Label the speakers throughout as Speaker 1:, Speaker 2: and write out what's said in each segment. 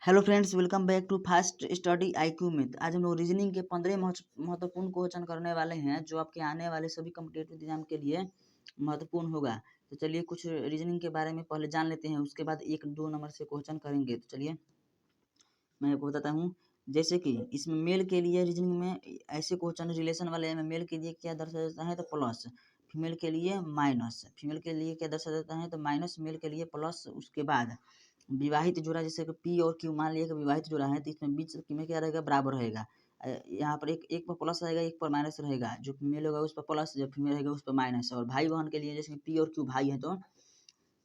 Speaker 1: Hello friends, welcome back to fast study IQ में। तो आज हम लोग रीजनिंग के 15 महत्वपूर्ण क्वेश्चन करने वाले हैं जो आपके आने वाले सभी कॉम्पिटेटिव एग्जाम के लिए महत्वपूर्ण होगा। तो चलिए कुछ रीजनिंग के बारे में पहले जान लेते हैं, उसके बाद 1-2 नंबर से क्वेश्चन करेंगे। तो चलिए मैं आपको बताता हूँ। जैसे कि इसमें मेल के लिए रीजनिंग में ऐसे क्वेश्चन रिलेशन वाले में मेल के लिए क्या दर्शाया जाता है तो प्लस, फीमेल के लिए माइनस, फीमेल के लिए क्या दर्शाया जाता है तो माइनस, मेल के लिए प्लस। उसके बाद विवाहित जोड़ा, जैसे कि पी और क्यू मान लिया कि विवाहित जोड़ा है तो इसमें बीच में क्या रहेगा, बराबर रहेगा। यहाँ पर एक पर प्लस रहेगा, एक पर माइनस रहेगा। जो मेल होगा उस पर प्लस, जो फीमेल रहेगा उस पर माइनस। और भाई बहन के लिए जैसे पी और क्यू भाई है तो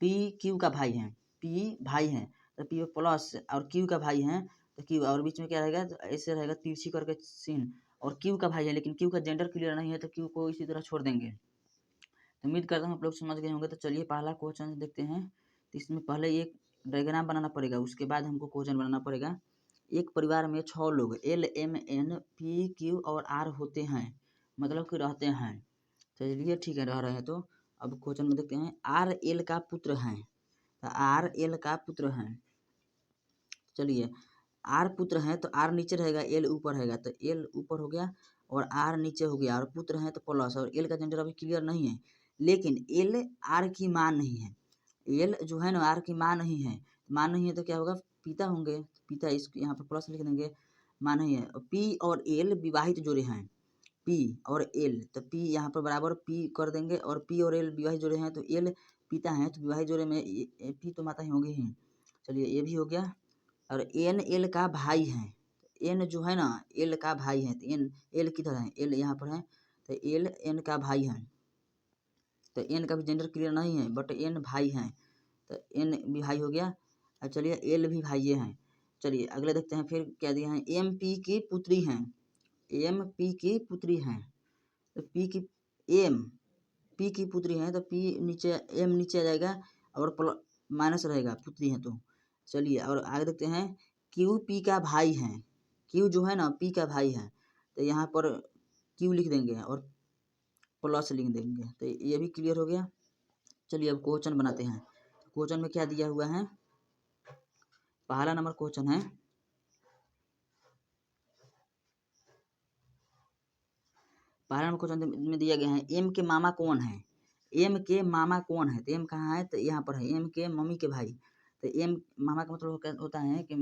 Speaker 1: पी क्यू का भाई है, पी भाई है तो पी प्लस, और क्यू का भाई है तो क्यू, और बीच में क्या रहेगा तो ऐसे रहेगा तिरछी करके सीन। और क्यू का भाई है लेकिन क्यू का जेंडर क्लियर नहीं है तो क्यू को इसी तरह छोड़ देंगे। तो उम्मीद करता हूँ आप लोग समझ गए होंगे। तो चलिए पहला क्वेश्चन देखते हैं। तो इसमें पहले एक डायग्राम बनाना पड़ेगा, उसके बाद हमको क्वेश्चन बनाना पड़ेगा। एक परिवार में 6 लोग L M N P Q और आर होते हैं, मतलब कि रहते हैं। चलिए ठीक है, रह रहे हैं। तो अब क्वेश्चन में देखते हैं। आर एल का पुत्र हैं, तो आर एल का पुत्र हैं। चलिए आर पुत्र हैं तो आर नीचे रहेगा, एल ऊपर रहेगा। तो एल ऊपर हो गया और आर नीचे हो गया, और पुत्र हैं तो प्लस। और एल का जेंडर अभी क्लियर नहीं है, लेकिन एल आर की मां नहीं है। एल जो है ना आर की मां नहीं है, मां नहीं है तो क्या होगा, पिता होंगे। पिता, इस यहाँ पर प्लस लिख देंगे, मां नहीं है। पी और एल विवाहित जोड़े हैं, पी और एल, तो पी यहाँ पर बराबर पी कर देंगे, और पी और एल विवाहित जोड़े हैं तो एल पिता हैं तो विवाहित जोड़े में पी तो माता ही होंगी ही। चलिए ये भी हो गया। और एन एल का भाई है, एन जो है ना एल का भाई है, तो एन एल किधर है, एल यहाँ पर है तो एल एन का भाई है। तो एन का भी जेंडर क्लियर नहीं है बट एन भाई है, तो एन भी भाई हो गया। और चलिए एल भी भाई हैं। चलिए अगले देखते हैं फिर क्या दिया है। एम पी की पुत्री हैं, एम पी की पुत्री हैं। तो पी की एम पी की पुत्री हैं तो पी नीचे, एम नीचे आ जाएगा और माइनस रहेगा, पुत्री हैं तो। चलिए और आगे देखते हैं। क्यू पी का भाई है, क्यू जो है ना पी का भाई है, तो यहाँ पर क्यू लिख देंगे और प्लस लिख देंगे, तो ये भी क्लियर हो गया। चलिए अब क्वेश्चन बनाते हैं। क्वेश्चन में क्या दिया हुआ है, पहला नंबर क्वेश्चन है। पहला नंबर क्वेश्चन में दिया गया है, एम के मामा कौन है, एम के मामा कौन है। तो एम कहाँ है तो यहाँ पर है, एम के मम्मी के भाई। तो एम मामा का मतलब होता है कि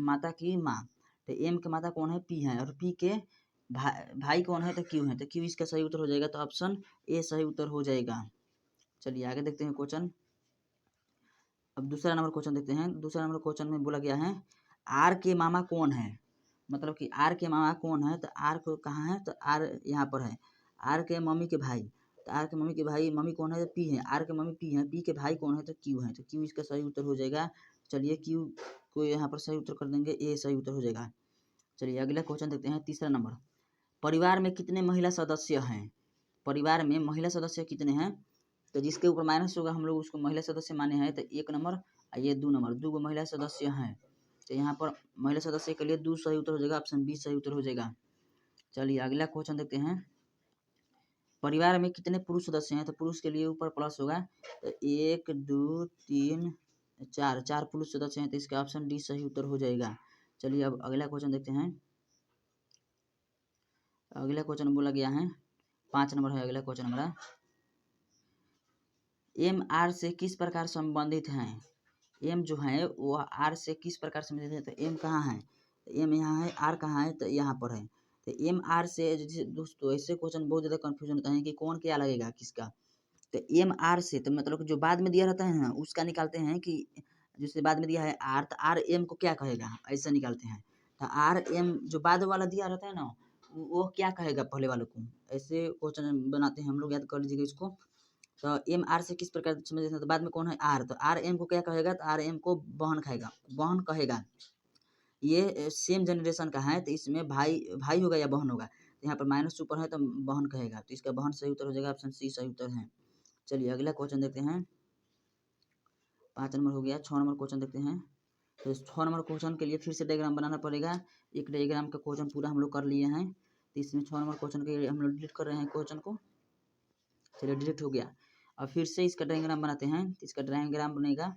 Speaker 1: माता की माँ। तो एम के माता कौन है, पी है, और पी के भाई कौन है तो क्यू है। तो क्यू इसका सही उत्तर हो जाएगा, तो ऑप्शन ए सही उत्तर हो जाएगा। चलिए आगे देखते हैं क्वेश्चन। अब दूसरा नंबर क्वेश्चन देखते हैं। दूसरा नंबर क्वेश्चन में बोला गया है, आर के मामा कौन है, मतलब कि आर के मामा कौन है। तो आर को कहाँ है तो आर यहाँ पर है, आर के मम्मी के भाई। तो आर के मम्मी के भाई, मम्मी कौन है तो पी है, आर के मम्मी पी है, पी के भाई कौन है तो क्यू है। तो क्यू इसका सही उत्तर हो जाएगा। चलिए क्यू को यहाँ पर सही उत्तर कर देंगे, ए सही उत्तर हो जाएगा। चलिए अगला क्वेश्चन देखते हैं, तीसरा नंबर। परिवार में कितने महिला सदस्य हैं, परिवार में महिला सदस्य कितने हैं। तो जिसके ऊपर माइनस होगा हम लोग उसको महिला सदस्य माने हैं। तो 1 नंबर और ये 2 नंबर, 2 महिला सदस्य हैं। तो यहाँ पर महिला सदस्य के लिए 2 सही उत्तर हो जाएगा, ऑप्शन बी सही उत्तर हो जाएगा। चलिए अगला क्वेश्चन देखते हैं। परिवार में कितने पुरुष सदस्य हैं, तो पुरुष के लिए ऊपर प्लस होगा। तो 1 2 3 4, 4 पुरुष सदस्य हैं, तो इसका ऑप्शन डी सही उत्तर हो जाएगा। चलिए अब अगला क्वेश्चन देखते हैं। अगला क्वेश्चन बोला गया है, 5 नंबर है अगला क्वेश्चन हमारा। एम आर से किस प्रकार संबंधित हैं, एम जो है वो आर से किस प्रकार संबंधित है। तो एम कहाँ है, एम यहाँ है, आर कहाँ है तो यहाँ पर है। तो एम आर से, जैसे दोस्तों ऐसे क्वेश्चन बहुत ज़्यादा कंफ्यूजन होता है कि कौन क्या लगेगा किसका। तो एम आर से तो मतलब जो बाद में दिया रहता है ना उसका निकालते हैं, कि जिससे बाद में दिया है आर, तो आर एम को क्या कहेगा ऐसा निकालते हैं। तो आर एम जो बाद वाला दिया रहता है ना वो क्या कहेगा पहले वाले को, ऐसे क्वेश्चन बनाते हैं हम लोग, याद कर लीजिएगा इसको। तो एम आर से किस प्रकार समझ, तो बाद में कौन है आर, तो आर एम को क्या कहेगा तो आर एम को बहन कहेगा, बहन कहेगा। ये सेम जनरेशन का है तो इसमें भाई भाई होगा या बहन होगा। तो यहाँ पर माइनस ऊपर है तो बहन कहेगा, तो इसका बहन सही उत्तर हो जाएगा, ऑप्शन सी सही उत्तर है। चलिए अगला क्वेश्चन देखते हैं। 5 नंबर हो गया, 6 नंबर क्वेश्चन देखते हैं। तो 6 नंबर क्वेश्चन के लिए फिर से डायग्राम बनाना पड़ेगा। एक डायग्राम का क्वेश्चन पूरा हम लोग कर लिए हैं, तो इसमें 6 नंबर क्वेश्चन के लिए हम लोग डिलीट कर रहे हैं क्वेश्चन को। चलिए डिलीट हो गया। अब फिर से इसका डायग्राम बनाते हैं, तो इसका डायग्राम बनेगा।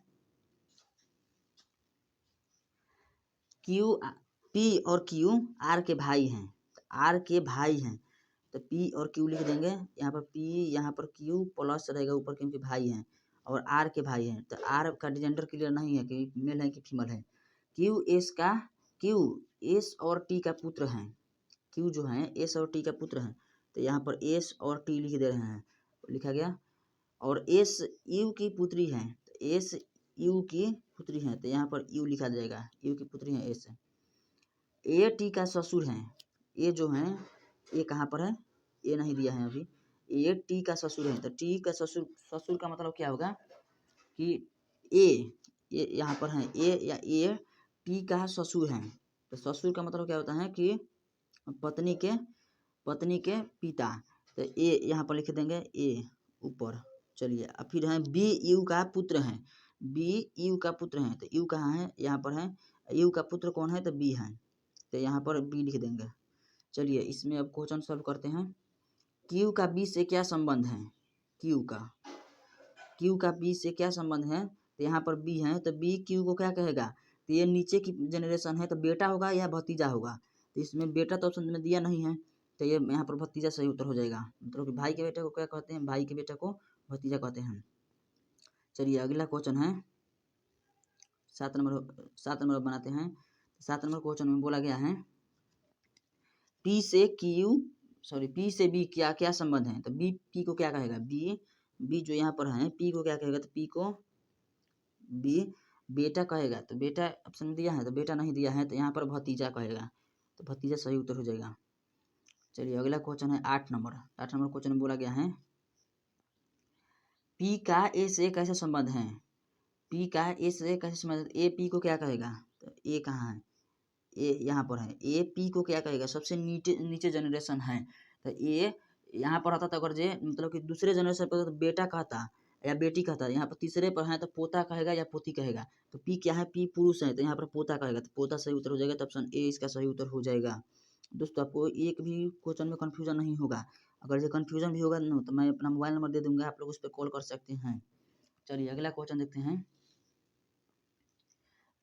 Speaker 1: पी और क्यू आर के भाई हैं, आर के भाई हैं, तो पी और क्यू लिख देंगे। यहाँ पर पी, यहाँ पर क्यू प्लस रहेगा ऊपर क्योंकि भाई हैं, और आर के भाई हैं। तो आर का जेंडर क्लियर नहीं है कि मेल है कि फीमेल है। क्यू एस और टी का पुत्र हैं, क्यू जो है एस और टी का पुत्र हैं, तो यहाँ पर एस और टी लिख दे रहे हैं, लिखा गया। और एस यू की पुत्री है, तो एस यू की पुत्री है, तो यहाँ पर यू लिखा जाएगा, यू की पुत्री है एस। ए टी का ससुर है, ए जो है ए कहाँ पर है, ए नहीं दिया है अभी। ए टी का ससुर है, तो टी का ससुर का मतलब क्या होगा कि ए यहाँ पर है ए, या ए टी का ससुर है, तो ससुर का मतलब क्या होता है कि पत्नी के पिता, तो ए यहाँ पर लिख देंगे ए ऊपर। चलिए अब फिर है बी यू का पुत्र है, बी यू का पुत्र है, तो यू कहाँ है, यहाँ पर है। यू का पुत्र कौन है, तो बी है, तो यहाँ पर बी लिख देंगे। चलिए इसमें अब क्वेश्चन सॉल्व करते हैं। क्यू का बी से क्या संबंध है, क्यू का बी से क्या संबंध है, तो यहाँ पर बी है, तो बी क्यू को क्या कहेगा, तो ये नीचे की जनरेशन है, तो बेटा होगा या भतीजा होगा। तो इसमें बेटा तो ऑप्शन में दिया नहीं है, तो ये यहाँ पर भतीजा सही उत्तर हो जाएगा। मतलब कि भाई के बेटे को क्या कहते हैं, भाई के बेटे को भतीजा कहते हैं। चलिए अगला क्वेश्चन है 7 नंबर बनाते हैं। 7 नंबर क्वेश्चन में बोला गया है पी से बी क्या संबंध है, तो बी पी को क्या कहेगा, बी जो यहाँ पर है पी को क्या कहेगा, तो पी को बी बेटा कहेगा, तो बेटा ऑप्शन दिया है, तो बेटा नहीं दिया है, तो यहाँ पर भतीजा कहेगा, तो भतीजा सही उत्तर हो जाएगा। चलिए अगला क्वेश्चन है 8 नंबर क्वेश्चन में बोला गया है पी का ए से कैसे संबंध है, पी का ए से कैसे संबंध, ए पी को क्या कहेगा, तो ए कहाँ है, ए यहाँ पर है, ए पी को क्या कहेगा, सबसे नीचे जनरेशन है, तो ए यहाँ पर आता, तो अगर जे मतलब कि दूसरे जनरेशन पर तो बेटा कहता या बेटी कहता, यहाँ पर तीसरे पर है तो पोता कहेगा या पोती कहेगा, तो पी क्या है, पी पुरुष है, तो यहाँ पर पोता कहेगा, तो पोता सही उत्तर हो जाएगा, तो ऑप्शन ए इसका सही उत्तर हो जाएगा। दोस्तों आपको एक भी क्वेश्चन में कन्फ्यूजन नहीं होगा, अगर जो कन्फ्यूजन भी होगा ना तो मैं अपना मोबाइल नंबर दे दूंगा, आप लोग उस पर कॉल कर सकते हैं। चलिए अगला क्वेश्चन देखते हैं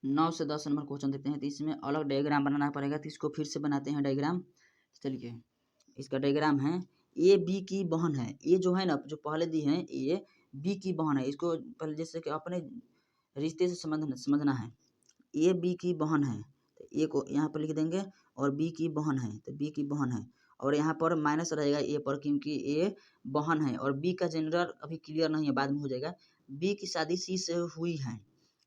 Speaker 1: 9 से 10 नंबर क्वेश्चन देखते हैं। तो इसमें अलग डायग्राम बनाना पड़ेगा, तो इसको फिर से बनाते हैं डायग्राम। चलिए इसका डायग्राम है ए बी की बहन है, ये जो है ना जो पहले दी है ये बी की बहन है, इसको पहले जैसे कि अपने रिश्ते से समझना है। ए बी की बहन है, तो ए को यहाँ पर लिख देंगे, और बी की बहन है, तो बी की बहन है, और यहाँ पर माइनस रहेगा ए पर क्योंकि ए बहन है, और बी का जेंडर अभी क्लियर नहीं है, बाद में हो जाएगा। बी की शादी सी से हुई है,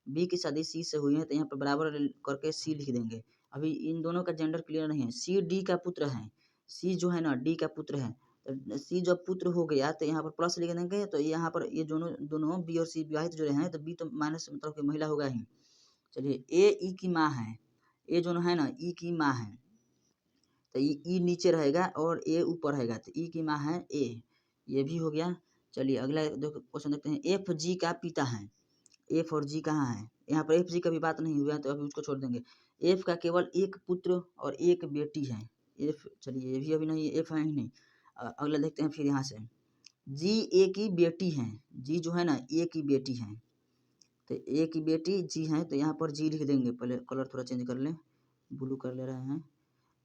Speaker 1: बी की शादी सी से हुई है, तो यहाँ पर बराबर करके सी लिख देंगे। अभी इन दोनों का जेंडर क्लियर नहीं है। सी डी का पुत्र है, सी जो है ना डी का पुत्र है, तो सी जब पुत्र हो गया तो यहाँ पर प्लस लिख देंगे, तो यहाँ पर ये दोनों बी और सी विवाहित जो हैं, तो बी तो माइनस मतलब कि महिला होगा ही। चलिए ए ई की माँ है, ए जो है ना ई की माँ है, तो ई नीचे रहेगा और ए ऊपर रहेगा, तो ई की माँ है ए, ये भी हो गया। चलिए अगला क्वेश्चन देखते हैं एफ जी का पिता है, एफ और जी कहाँ है, यहाँ पर एफ जी का भी बात नहीं हुआ है, तो अभी उसको छोड़ देंगे। एफ का केवल एक पुत्र और एक बेटी है, एफ चलिए ये भी अभी नहीं, एफ है ही नहीं। अगला देखते हैं फिर यहाँ से जी ए की बेटी है, जी जो है ना ए की बेटी है, तो ए की बेटी जी है, तो यहाँ पर जी लिख देंगे। पहले कलर थोड़ा चेंज कर लें, ब्लू कर ले रहे हैं।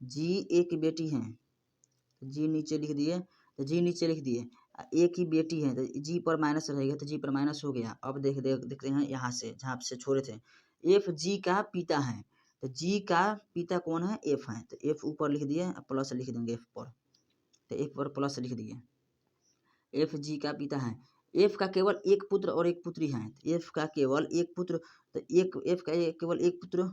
Speaker 1: जी ए की बेटी है, तो जी नीचे लिख दिए, तो जी नीचे लिख दिए। ए की बेटी है, तो जी पर माइनस रहेगा, तो जी पर माइनस हो गया। अब देखते हैं यहाँ से जहाँ से छोड़े थे। एफ जी का पिता है, तो जी का पिता कौन है, एफ है, तो एफ ऊपर लिख दिए, प्लस लिख देंगे एफ पर, तो एफ पर प्लस लिख दिए। एफ जी का पिता है, एफ का केवल एक पुत्र और एक पुत्री है, एफ का केवल एक पुत्र, तो एफ का केवल एक पुत्र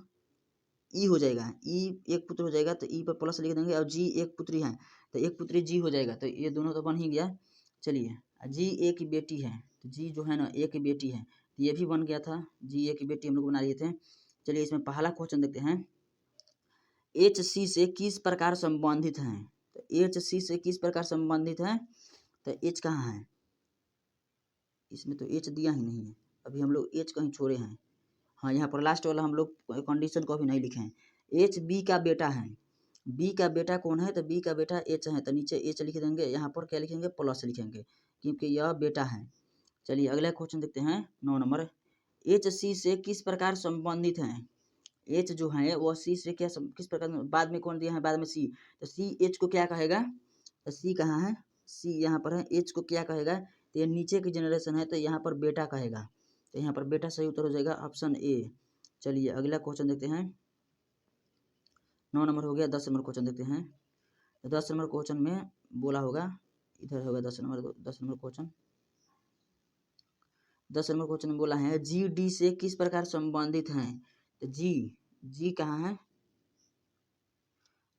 Speaker 1: ई हो जाएगा, ई एक पुत्र हो जाएगा, तो ई पर प्लस लिख देंगे, और जी एक पुत्री है, तो एक पुत्री जी हो जाएगा, तो ये दोनों तो बन ही गया। चलिए जी ए की बेटी है, तो जी जो है ना ए की बेटी है, तो ये भी बन गया था, जी ए की बेटी हम लोग बना दिए थे। चलिए इसमें पहला क्वेश्चन देखते हैं एच सी से किस प्रकार संबंधित हैं, तो एच सी से किस प्रकार संबंधित है, तो एच कहाँ है, इसमें तो एच दिया ही नहीं है, अभी हम लोग एच कहीं छोड़े हैं। हाँ यहाँ पर लास्ट वाला हम लोग कंडीशन को अभी नहीं लिखे हैं। एच बी का बेटा है, बी का बेटा कौन है, तो बी का बेटा एच है, तो नीचे एच लिख देंगे, यहाँ पर क्या लिखेंगे, प्लस लिखेंगे क्योंकि यह बेटा है। चलिए अगला क्वेश्चन देखते हैं 9 नंबर एच सी से किस प्रकार संबंधित हैं, एच जो है वो सी से क्या किस प्रकार बाद में कौन दिया है, बाद में सी, तो सी एच को क्या कहेगा, तो सी कहाँ है, सी यहाँ पर है, एच को क्या कहेगा, तो ये नीचे की जनरेशन है तो यहाँ पर बेटा कहेगा, तो यहाँ पर बेटा सही उत्तर हो जाएगा ऑप्शन ए। चलिए अगला क्वेश्चन देखते हैं, 9 नंबर हो गया। 10 नंबर क्वेश्चन देखते हैं। 10 नंबर क्वेश्चन में बोला होगा, इधर होगा 10 नंबर क्वेश्चन। 10 नंबर क्वेश्चन में बोला है जी डी से किस प्रकार संबंधित हैं, तो जी कहाँ है,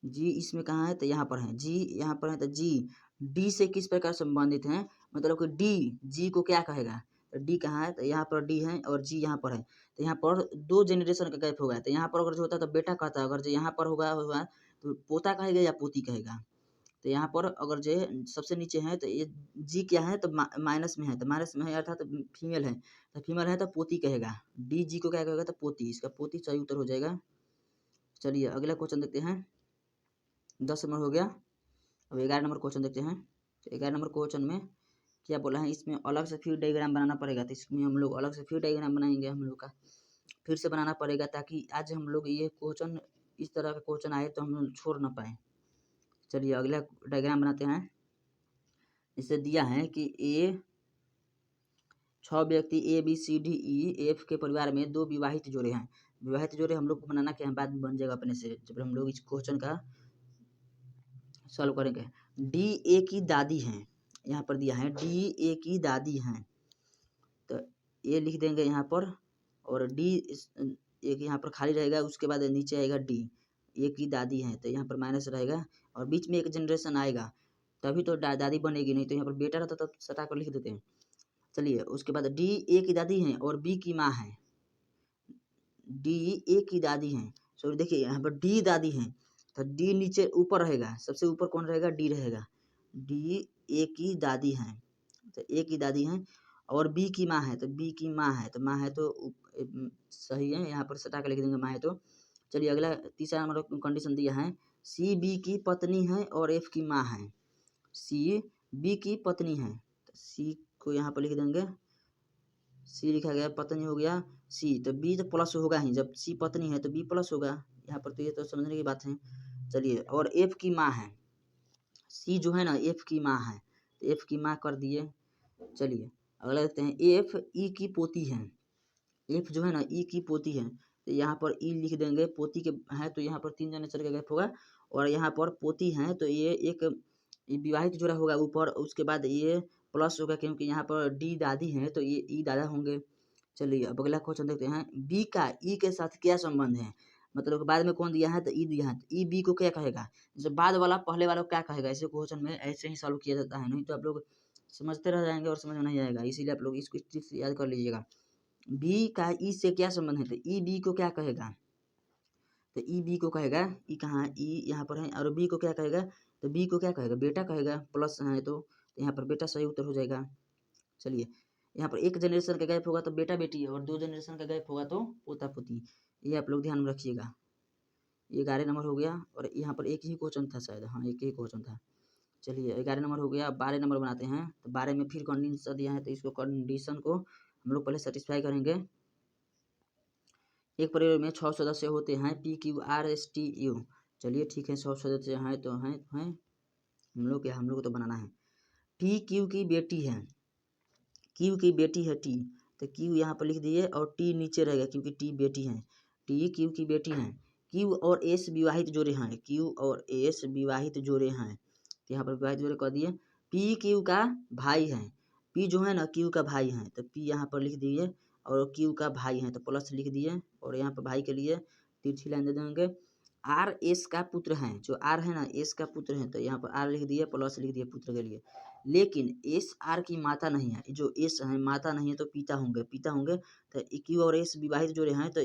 Speaker 1: जी इसमें कहाँ है, तो यहाँ पर है, जी यहाँ पर है, तो जी डी से किस प्रकार संबंधित हैं, मतलब कि डी जी को क्या कहेगा, तो डी कहाँ है, तो यहाँ पर डी है और जी यहाँ पर है, तो यहाँ पर 2 जनरेशन का गैप होगा, तो यहाँ पर अगर जो होता है तो बेटा कहता है, अगर जो यहाँ पर होगा तो पोता कहेगा या पोती कहेगा, तो यहाँ पर अगर जो सबसे नीचे है तो ये जी क्या है, तो माइनस में है, तो माइनस में है अर्थात तो फीमेल है, तो फीमेल है तो पोती कहेगा, डी जी को क्या कहेगा, तो पोती, इसका पोती सही उत्तर हो जाएगा। चलिए अगला क्वेश्चन देखते हैं। 10 नंबर हो गया। अब 11 नंबर क्वेश्चन देखते हैं। तो 11 नंबर क्वेश्चन में क्या बोला है, इसमें अलग से फिर डायग्राम बनाना पड़ेगा, तो इसमें हम लोग अलग से फिर डायग्राम बनाएंगे, हम लोग का फिर से बनाना पड़ेगा, ताकि आज हम लोग ये क्वेश्चन इस तरह का क्वेश्चन आए तो हम लोग छोड़ ना पाए। चलिए अगला डायग्राम बनाते हैं। इसे दिया है कि 6 व्यक्ति A B C D E F के परिवार में 2 विवाहित जोड़े हैं। विवाहित जोड़े हम लोग को बनाना क्या है, बाद में बन जाएगा अपने से जब हम लोग इस क्वेश्चन का सॉल्व करेंगे। डी ए की दादी हैं, यहाँ पर दिया है डी ए की दादी हैं, तो ए लिख देंगे यहाँ पर, और डी एक यहाँ पर खाली रहेगा, उसके बाद नीचे आएगा डी ए की दादी हैं, तो यहाँ पर माइनस रहेगा और बीच में एक जनरेशन आएगा, तभी तो दादी बनेगी, नहीं तो यहाँ पर बेटा रहता तो सटा कर लिख देते हैं। चलिए उसके बाद डी ए की दादी हैं और बी की माँ है, डी ए की दादी हैं, सॉरी देखिए यहाँ पर डी दादी हैं, तो डी नीचे ऊपर रहेगा, सबसे ऊपर कौन रहेगा, डी रहेगा, डी ए की दादी हैं, तो ए की दादी हैं और बी की माँ है, तो बी की माँ है, तो माँ है तो सही है, यहाँ पर सटा के लिख देंगे माँ है तो। चलिए अगला तीसरा नंबर कंडीशन दिया है, सी बी की पत्नी है और एफ की माँ है, सी बी की पत्नी है, तो सी को यहाँ पर लिख देंगे, सी लिखा गया, पत्नी हो गया सी, तो बी तो प्लस होगा ही, जब सी पत्नी है तो बी प्लस होगा यहाँ पर, तो ये तो समझने की बात है। चलिए और एफ की माँ है, सी जो है ना एफ की माँ है, तो एफ की माँ कर दिए। चलिए अगला देखते हैं, एफ ई की पोती है, एफ जो है ना ई की पोती है, तो यहाँ पर ई लिख देंगे, पोती के है तो यहाँ पर 3 जनरेशन का गैप होगा, और यहाँ पर पोती है तो ये एक विवाहित जोड़ा होगा ऊपर, उसके बाद ये प्लस होगा क्योंकि यहाँ पर डी दादी है तो ये ई दादा होंगे। चलिए अब अगला क्वेश्चन देखते हैं, बी का ई के साथ क्या संबंध है, मतलब बाद में कौन दिया है, तो ई दिया है, तो ई बी को क्या कहेगा, जैसे बाद वाला पहले वाला को क्या कहेगा, ऐसे क्वेश्चन में ऐसे ही सॉल्व किया जाता है, नहीं तो आप लोग समझते रह जाएंगे और समझ में नहीं आएगा, इसीलिए आप लोग इसको ट्रिक से याद कर लीजिएगा। बी का ई से क्या संबंध है, तो ई बी को क्या कहेगा, तो ई बी को कहेगा, ई कहाँ है, ई यहाँ पर है, और बी को क्या कहेगा, तो बी को क्या कहेगा, बेटा कहेगा, प्लस है तो यहाँ पर बेटा सही उत्तर हो जाएगा। चलिए यहाँ पर 1 जनरेशन का गैप होगा तो बेटा बेटी, और 2 जनरेशन का गैप होगा तो पोता पोती, ये आप लोग ध्यान में रखिएगा। ये 11 नंबर हो गया, और यहाँ पर एक ही क्वेश्चन था शायद, हाँ एक ही क्वेश्चन था। चलिए 11 नंबर हो गया, 12 नंबर बनाते हैं, तो 12 में फिर कंडीशन दिया है, तो इसको कंडीशन को हम लोग पहले सेटिस्फाई करेंगे। एक परिवार में 6 सदस्य होते हैं, P Q R S T U, चलिए ठीक है 100 सदस्य हैं तो हैं हम लोग को तो बनाना है। पी क्यू की बेटी है, क्यू की बेटी है टी, तो क्यू यहाँ पर लिख दिए और टी नीचे रहेगा क्योंकि टी बेटी है, टी क्यू की बेटी है। क्यू और एस विवाहित जोड़े हैं, क्यू और एस विवाहित जोड़े हैं, तो यहाँ पर विवाहित जोड़े कर दिए। पी क्यू का भाई है, पी जो है ना क्यू का भाई है, तो पी यहाँ पर लिख दिए, और क्यू का भाई है तो प्लस लिख दिए, और यहाँ पर भाई के लिए तिरछी लाइन दे देंगे। आर एस का पुत्र है, जो आर है ना एस का पुत्र है, तो यहाँ पर आर लिख दिए, प्लस लिख दिए पुत्र के लिए। लेकिन एस आर की माता नहीं है, जो एस है माता नहीं है तो पिता होंगे, तो क्यू और एस विवाहित जोड़े हैं, तो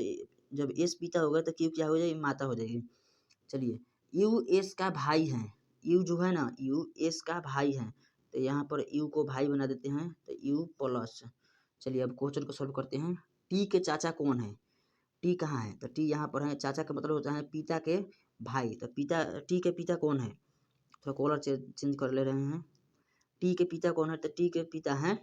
Speaker 1: जब एस पिता होगा तो क्यू क्या हो जाएगी, माता हो जाएगी। चलिए यू एस का भाई है, यू जो है ना यू एस का भाई है, तो यहाँ पर यू को भाई बना देते हैं, तो यू प्लस। चलिए अब क्वेश्चन को सॉल्व करते हैं। टी के चाचा कौन है, टी कहाँ है, तो टी यहाँ पर है, चाचा का मतलब होता है पिता के भाई, तो पिता टी के पिता कौन है, थोड़ा कॉलर चेंज कर ले रहे हैं। टी के पिता कौन है, तो टी के पिता हैं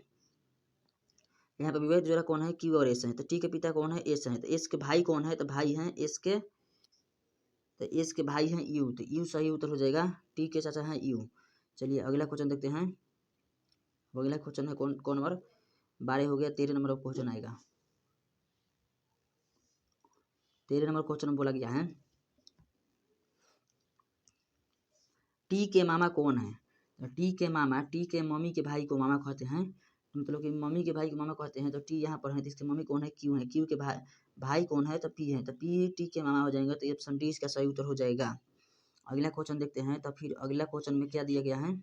Speaker 1: यहाँ पे विवाहित जोड़ा कौन है, क्यू और एस है। तो टी के पिता कौन है, एस है। तो एस के भाई कौन है, तो भाई हैं एस के, तो एस के भाई हैं यू, तो यू सही उत्तर हो जाएगा। टी के चाचा हैं यू। चलिए अगला क्वेश्चन देखते हैं। अगला क्वेश्चन है कौन नंबर 12 हो गया, 13 नंबर क्वेश्चन आएगा। 13 नंबर क्वेश्चन बोला गया है टी के मामा कौन है। तो टी के मामा, टी के मम्मी के भाई को मामा कहते हैं, मतलब कि मम्मी के भाई को मामा कहते हैं। तो टी यहाँ पर है, तो इसके मम्मी कौन है, क्यू है। क्यू के भाई कौन है, तो पी है। तो पी टी के मामा हो जाएंगे। तो ऑप्शन डी इसका सही उत्तर हो जाएगा। अगला क्वेश्चन देखते हैं। तो फिर अगला क्वेश्चन में क्या दिया गया है,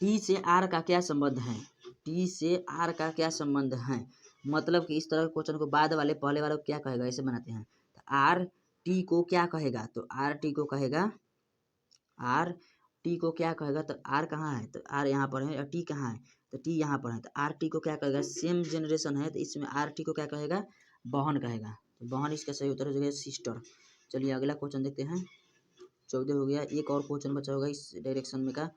Speaker 1: टी से आर का क्या संबंध है। टी से आर का क्या संबंध है, मतलब कि इस तरह के क्वेश्चन को बाद वाले पहले वाले को क्या कहेगा, ऐसे बनाते हैं। तो आर टी को क्या कहेगा, तो आर टी को कहेगा, आर टी को क्या कहेगा। तो आर कहाँ है, तो आर यहाँ पर है। और टी कहाँ है, तो टी यहाँ पर है। तो आर टी को क्या कहेगा, सेम जनरेशन है, तो इसमें आर टी को क्या कहेगा, बहन कहेगा। तो बहन इसका सही उत्तर हो जाएगा सिस्टर। चलिए अगला क्वेश्चन देखते हैं। 14 हो गया, एक और क्वेश्चन बचा होगा इस डायरेक्शन में का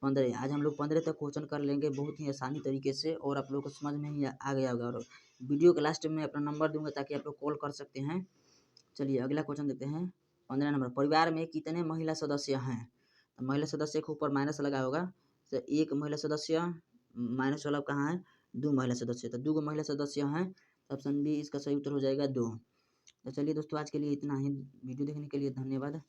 Speaker 1: 15। आज हम लोग 15 तक क्वेश्चन कर लेंगे बहुत ही आसानी तरीके से, और आप लोगों को समझ में ही आ गया होगा। और वीडियो के लास्ट में अपना नंबर दूंगा ताकि आप लोग कॉल कर सकते हैं। चलिए अगला क्वेश्चन देखते हैं। 15 नंबर, परिवार में कितने महिला सदस्य हैं। तो महिला सदस्य के ऊपर माइनस लगा होगा। तो एक महिला सदस्य माइनस वाला कहाँ है, 2 महिला सदस्य। तो 2 महिला सदस्य हैं। ऑप्शन बी इसका सही उत्तर हो जाएगा 2। तो चलिए दोस्तों आज के लिए इतना ही। वीडियो देखने के लिए धन्यवाद।